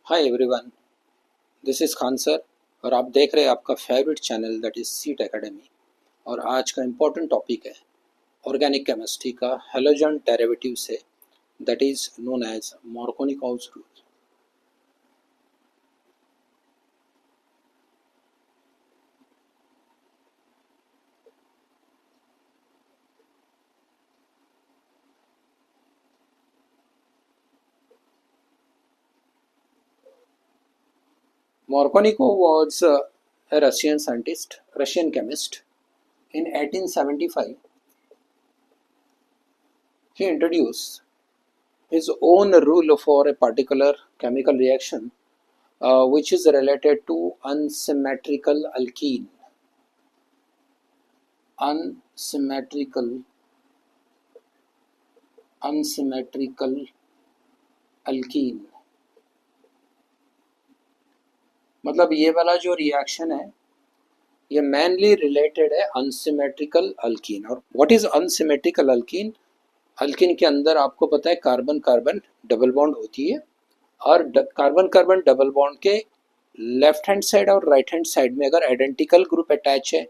Hi everyone, this is Khan sir और आप देख रहे हैं आपका favourite channel that is seat academy. और आज का इम्पोर्टेंट टॉपिक है ऑर्गेनिक केमिस्ट्री का हेलोजन डेरिवेटिव से that is known as Markovnikov's rule. Markovnikov was a Russian scientist, Russian chemist. In 1875, he introduced his own rule for a particular chemical reaction which is related to unsymmetrical alkene. Unsymmetrical alkene मतलब ये वाला जो reaction है ये mainly related है unsymmetrical alkene. और what is unsymmetrical alkyne? Alkyne के अंदर आपको पता है कार्बन कार्बन डबल बॉन्ड होती है और कार्बन कार्बन डबल बॉन्ड के लेफ्ट हैंड साइड और राइट हैंड साइड में अगर आइडेंटिकल ग्रुप अटैच है,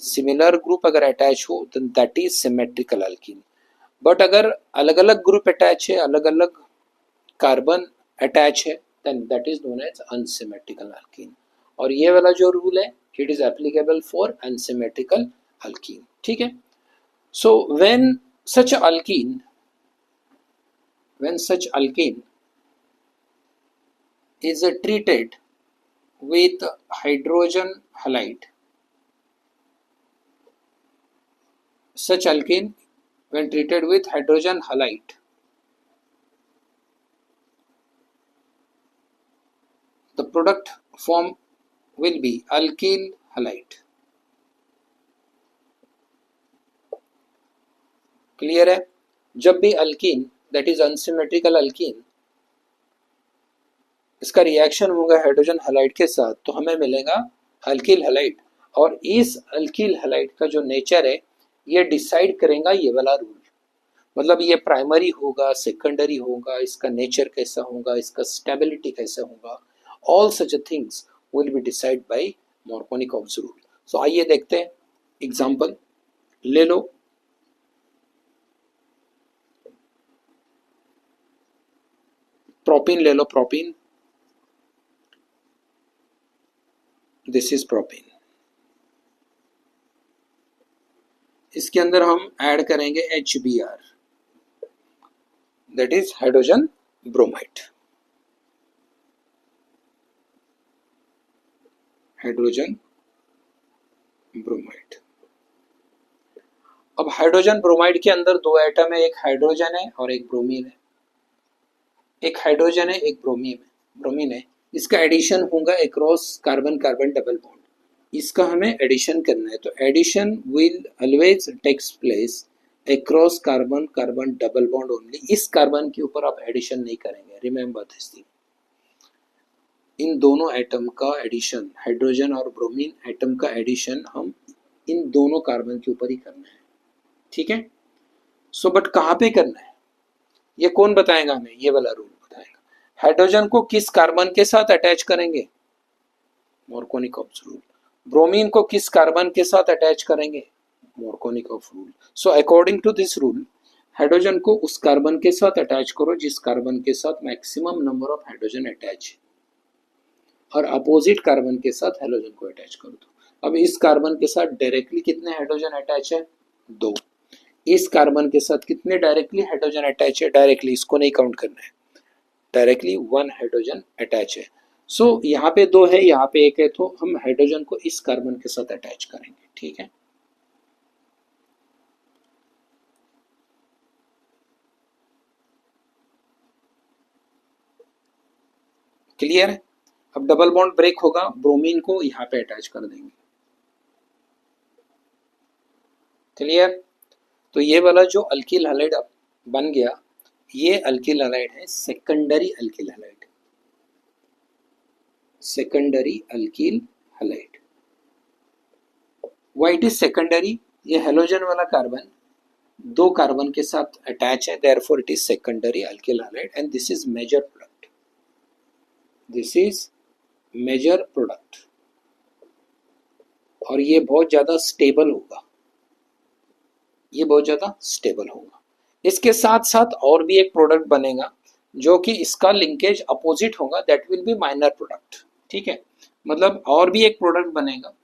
सिमिलर ग्रुप अगर अटैच हो तो that is symmetrical alkyne. But अगर अलग अलग ग्रुप अटैच है, अलग अलग कार्बन अटैच है, then that is known as unsymmetrical alkene। और ये वाला जो रूल है it is applicable for unsymmetrical alkene। ठीक है। so when such alkene is treated with hydrogen halide, such alkene when treated with hydrogen halide, the product form will be alkyl halide। Clear है? जब भी alkyne that is unsymmetrical alkyne इसका reaction होगा hydrogen halide के साथ तो हमें मिलेगा अल्किल हैलाइड। और इस अल्किल हैलाइड का जो नेचर है ये डिसाइड करेगा ये वाला रूल। मतलब ये प्राइमरी होगा, सेकेंडरी होगा, इसका नेचर कैसा होगा, इसका स्टेबिलिटी कैसा होगा, all such things will be decide by Markovnikov's rule. So आइए देखते हैं एग्जांपल ले लो। प्रोपीन ले लो, प्रोपीन, दिस इज प्रोपीन। इसके अंदर हम ऐड करेंगे HBr that is hydrogen bromide. Hydrogen bromide. अब हाइड्रोजन ब्रोमाइड के अंदर दो एटम है, एक हाइड्रोजन है और एक ब्रोमीन है। एक हाइड्रोजन है, एक ब्रोमीन है। इसका एडिशन होगा across carbon carbon double bond. इसका हमें एडिशन करना है तो addition will always takes place across carbon carbon double bond only. इस कार्बन के ऊपर आप एडिशन नहीं करेंगे, रिमेंबर दिस थिंग। इन दोनों एटम का एडिशन, हाइड्रोजन और ब्रोमीन एटम का एडिशन हम इन दोनों कार्बन के ऊपर ही करना है। ठीक है। सो बट कहाँ पे करना है ये कौन बताएगा हमें? ये वाला रूल बताएगा। हाइड्रोजन को किस कार्बन के साथ अटैच करेंगे? Markovnikov's rule. ब्रोमीन को किस कार्बन के साथ अटैच करेंगे? Markovnikov rule. So according to this rule hydrogen को उस कार्बन के साथ अटैच करो जिस कार्बन के साथ maximum number of hydrogen attach है और अपोजिट कार्बन के साथ हाइड्रोजन को अटैच कर दो। अब इस कार्बन के साथ डायरेक्टली कितने हाइड्रोजन अटैच है? 2। इस कार्बन के साथ कितने डायरेक्टली हाइड्रोजन अटैच है? डायरेक्टली इसको नहीं काउंट करना है, डायरेक्टली 1 हाइड्रोजन अटैच है। सो यहाँ पे 2 है, यहाँ पे 1 है, तो हम हाइड्रोजन को इस कार्बन के साथ अटैच करेंगे। ठीक है। क्लियर है? अब डबल बॉन्ड ब्रेक होगा, ब्रोमीन को यहाँ पे अटैच कर देंगे। क्लियर? तो ये वाला जो अल्किल हैलाइड बन गया ये अल्किल हैलाइड है secondary alkyl halide. Secondary alkyl halide. Why it is secondary? ये हेलोजन वाला कार्बन 2 कार्बन के साथ अटैच है, therefore it is secondary alkyl halide and this is major product. This is major product, और ये बहुत ज़्यादा स्टेबल होगा, ये बहुत ज़्यादा स्टेबल होगा। इसके साथ साथ और भी एक प्रोडक्ट बनेगा जो कि इसका लिंकेज अपोजिट होगा, that will B minor product. ठीक है, मतलब और भी एक प्रोडक्ट बनेगा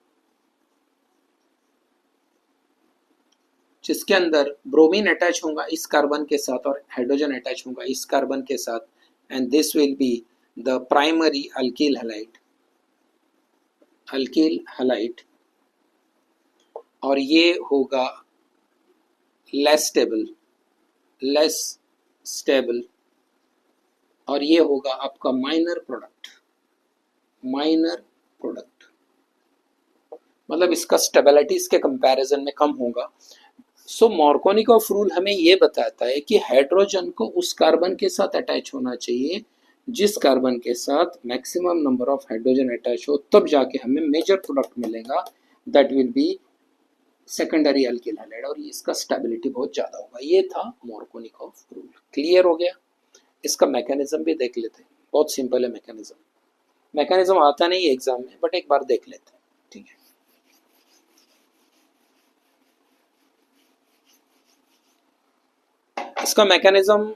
जिसके अंदर ब्रोमीन अटैच होगा इस कार्बन के साथ और हाइड्रोजन अटैच होगा इस कार्बन के साथ, and this will be the primary alkyl halide, alkyl halide, और ये होगा लेस स्टेबल, लेस स्टेबल, और ये होगा आपका माइनर प्रोडक्ट, माइनर प्रोडक्ट, मतलब इसका स्टेबिलिटी इसके कंपैरिजन में कम होगा। सो मार्कोनिकॉफ रूल हमें ये बताता है कि हाइड्रोजन को उस कार्बन के साथ अटैच होना चाहिए जिस कार्बन के साथ maximum number of hydrogen attach हो, तब जाके हमें मेजर प्रोडक्ट मिलेगा, that will B secondary alkyl halide, और इसका स्टेबिलिटी बहुत ज़्यादा होगा। ये था मार्कोनिकॉफ रूल। क्लियर हो गया? इसका मैकेनिज्म भी देख लेते हैं, बहुत सिंपल है मैकेनिज्म। मैकेनिज्म आता नहीं है एग्जाम में, बट एक बार देख लेते हैं। ठीक है, इसका मैकेनिज्म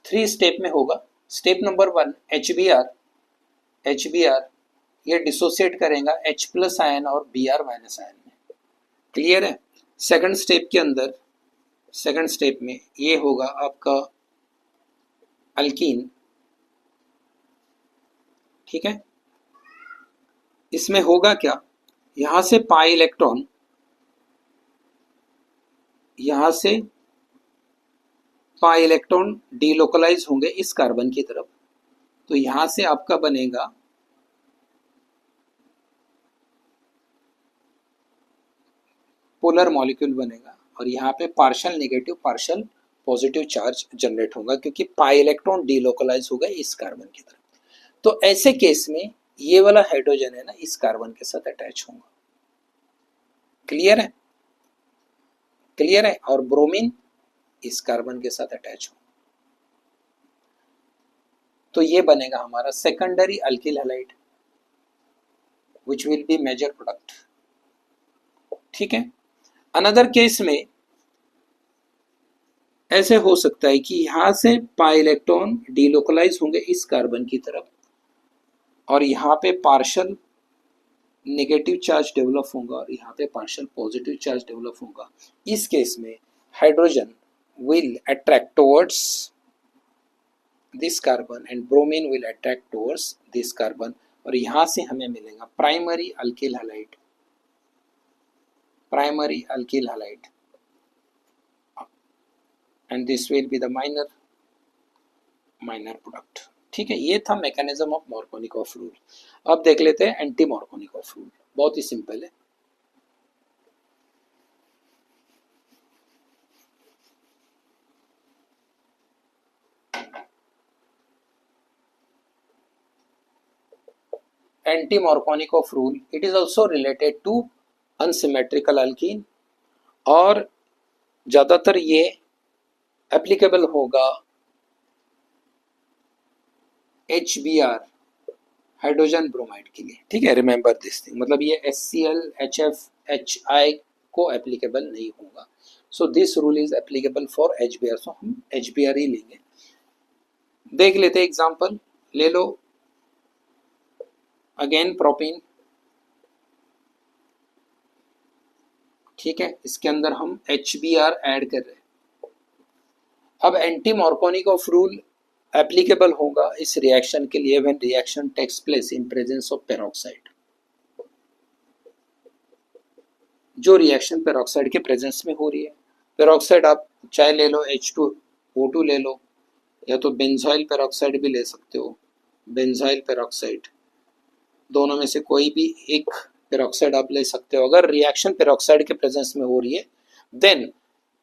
3 स्टेप में होगा। स्टेप नंबर 1, HBr ये डिसोसिएट करेगा H प्लस आयन और Br माइनस आयन में। क्लियर है? सेकंड स्टेप के अंदर, सेकंड स्टेप में ये होगा आपका अल्कीन। ठीक है, इसमें होगा क्या, यहां से पाई इलेक्ट्रॉन, यहां से पाई इलेक्ट्रॉन डीलोकलाइज होंगे इस कार्बन की तरफ, तो यहां से आपका बनेगा पोलर मॉलिक्यूल बनेगा, और यहाँ पे partial negative partial positive charge generate होगा क्योंकि पाई इलेक्ट्रॉन डीलोकलाइज हो गए इस कार्बन की तरफ। तो ऐसे केस में ये वाला हाइड्रोजन है ना इस कार्बन के साथ अटैच होगा। क्लियर है? क्लियर है? और ब्रोमीन इस कार्बन के साथ अटैच होगा, तो ये बनेगा हमारा secondary alkyl halide which will be major product. ठीक है, अनदर केस में ऐसे हो सकता है कि यहां से पाई इलेक्ट्रॉन डीलोकलाइज होंगे इस कार्बन की तरफ, और यहाँ पे पार्शियल नेगेटिव चार्ज डेवलप होगा और यहाँ पे पार्शियल पॉजिटिव चार्ज डेवलप होगा। इस केस में hydrogen will attract towards this carbon and bromine will attract towards this carbon, और यहाँ से हमें मिलेगा primary alkyl halide, primary alkyl halide, and this will be the minor product. ठीक है, ये था मैकेनिज्म ऑफ मार्कोनिकॉफ रूल। अब देख लेते हैं एंटी मार्कोनिकॉफ रूल, बहुत ही सिंपल है। Anti Markovnikov rule, it is also related to unsymmetrical alkene, और ज्यादातर ये एप्लीकेबल होगा HBr हाइड्रोजन ब्रोमाइड के लिए। ठीक है, रिमेंबर दिस थिंग, मतलब ये HCl HF HI को एप्लीकेबल नहीं होगा। So this rule is applicable for HBr, सो हम HBr ही लेंगे। देख लेते एग्जांपल, ले लो अगेन प्रोपीन। ठीक है, इसके अंदर हम HBr ऐड कर रहे हैं। अब एंटी मार्कोनिकॉफ रूल एप्लीकेबल होगा इस रिएक्शन के लिए when reaction takes place in presence of peroxide, जो रिएक्शन पेरोक्साइड के प्रेजेंस में हो रही है। पेरोक्साइड आप चाहे ले लो H2O2 ले लो, या तो बेंजोइल पेरोक्साइड भी ले सकते हो, बेंजोइल पेरोक्साइड, दोनों में से कोई भी एक पेरोक्साइड आप ले सकते हो। अगर रिएक्शन पेरोक्साइड के प्रेजेंस में हो रही है then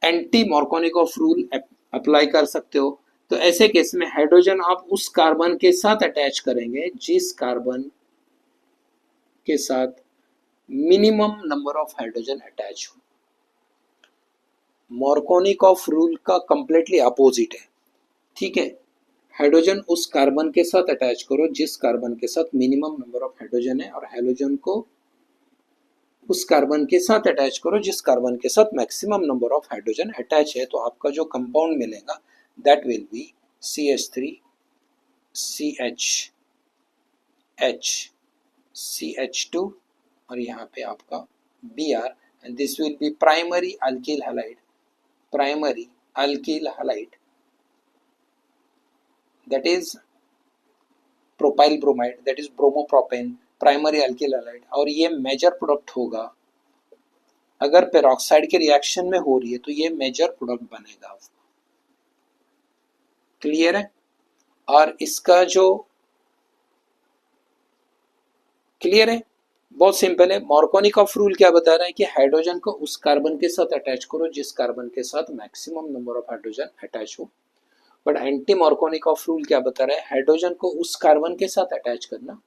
anti Markovnikov rule apply कर सकते हो। तो ऐसे केस में हाइड्रोजन आप उस कार्बन के साथ अटैच करेंगे जिस कार्बन के साथ minimum number of hydrogen attach हो। मार्कोनिकॉफ रूल का कंप्लीटली अपोजिट है। ठीक है, हाइड्रोजन उस कार्बन के साथ अटैच करो जिस कार्बन के साथ मिनिमम नंबर ऑफ हाइड्रोजन है, और हैलोजन को उस कार्बन के साथ अटैच करो जिस कार्बन के साथ maximum number of hydrogen attach है। तो आपका जो कंपाउंड मिलेगा that will B CH3 CH H CH2 और यहाँ पे आपका Br, and this will be primary alkyl halide, primary alkyl halide, that is propyl bromide, that is bromopropane, primary alkyl halide. और ये मेजर प्रोडक्ट होगा, अगर peroxide के reaction में हो रही है तो ये मेजर प्रोडक्ट बनेगा। क्लियर है? और इसका जो क्लियर है, बहुत सिंपल है। मार्कोनिकॉफ रूल क्या बता रहा है कि हाइड्रोजन को उस कार्बन के साथ अटैच करो जिस कार्बन के साथ maximum number of hydrogen attach हो। बट एंटी मार्कोनिकॉफ रूल क्या बता रहा है, हाइड्रोजन को उस कार्बन के साथ अटैच करना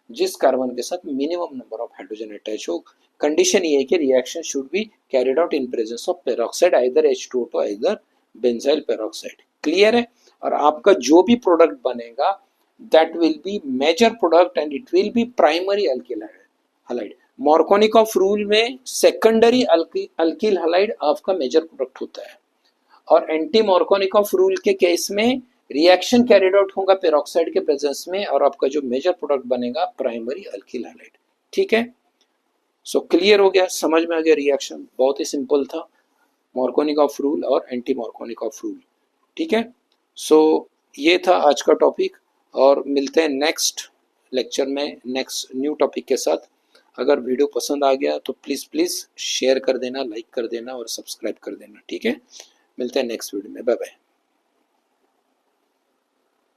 जिस कार्बन के साथ minimum number of hydrogen attach हो। कंडीशन ये है कि reaction should be carried out in presence of peroxide, either H2O either benzyl peroxide. Clear है? और आपका जो भी प्रोडक्ट बनेगा that will be major product and it will be primary alkyl halide. Markovnikov rule में सेकेंडरी अल्किल हैलाइड आपका major product होता है, और एंटी मार्कोनिकॉफ रूल के केस में रिएक्शन कैरिड आउट होगा पेरोक्साइड के प्रेजेंस में और आपका जो मेजर प्रोडक्ट बनेगा प्राइमरी अल्किल हैलाइड। ठीक है? सो क्लियर हो गया, समझ में आ गया रिएक्शन, बहुत ही सिंपल था, मार्कोनिकॉफ रूल और एंटी मार्कोनिकॉफ रूल। ठीक है? सो ये था आज का टॉपिक, और मिलते हैं नेक्स्ट लेक्चर में नेक्स्ट न्यू टॉपिक के साथ। अगर वीडियो पसंद आ गया तो प्लीज़ शेयर कर देना, लाइक कर देना और सब्सक्राइब कर देना। ठीक है? मिलते हैं नेक्स्ट वीडियो में, बाय बाय।